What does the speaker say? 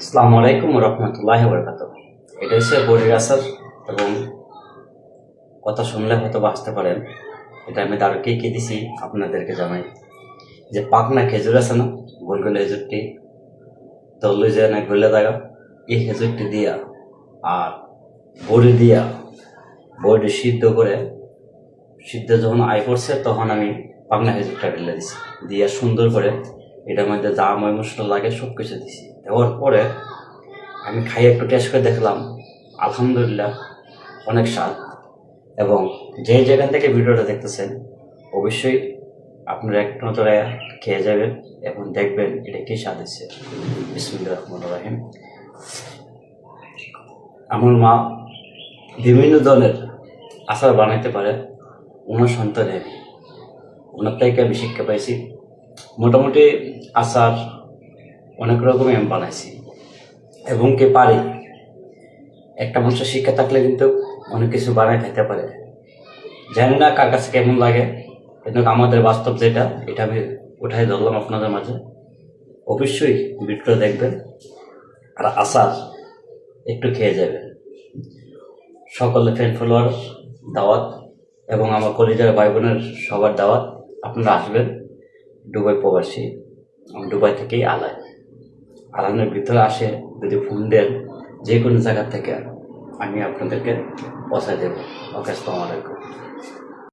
আসসালামু আলাইকুম রহমতুল্লাহি ওয়া বারাকাতুহু। এটা হচ্ছে বড়ির আচার এবং কথা শুনলে হয়তো বাঁচতে পারেন। এটা আমি আরও কি দিছি আপনাদেরকে জানাই। যে পাকনা খেজুর আছে না, গোল গোল খেজুরটি তল্লি যে না গলে থাকা, এই খেজুরটি দিয়া আর বড়ি দিয়া বড়ি সিদ্ধ করে, সিদ্ধ যখন আই পড়ছে তখন আমি পাকনা খেজুরটা ঢেলে দিছি, দিয়া সুন্দর করে এটার মধ্যে যা ময় মশলা লাগে সব কিছু দিছি। দেওয়ার পরে আমি খাই একটু টেস্ট করে দেখলাম, আলহামদুলিল্লাহ অনেক স্বাদ। এবং যে যেখান থেকে ভিডিওটা দেখতেছেন অবশ্যই আপনারা একটু নজরে খেয়ে যাবেন এবং দেখবেন এটা কি স্বাদ হচ্ছে। বিসমিল্লাহির রহমানির রহিম। আমার মা বিভিন্ন ধরনের আচার বানাইতে পারে, ওনার সন্তানে ওনার থেকে আমি শিক্ষা পাইছি। মোটামুটি আচার অনেক রকমই আমি বানাইছি এবং কে পারি। একটা মানুষের শিক্ষা থাকলে কিন্তু অনেক কিছু বানায় খেতে পারে। জানি না কার কাছে কেমন লাগে, কিন্তু আমাদের বাস্তব যেটা, এটা আমি উঠাই ধরলাম আপনাদের মাঝে। অবশ্যই ভিডিওটা দেখবেন আর আচার একটু খেয়ে যাবেন। সকলে ফ্রেন্ড ফলোয়ার দাওয়াত এবং আমার কলিজার ভাই বোনের সবার দাওয়াত। আপনারা আসবেন। দুবাই প্রবাসী, আমি দুবাই থেকেই আলানের ভিতরে আসে যদি ফোন দেন যে কোনো জায়গা থেকে আমি আপনাদেরকে পৌঁছায় দেবো। ওকে, আসসালামু আলাইকুম।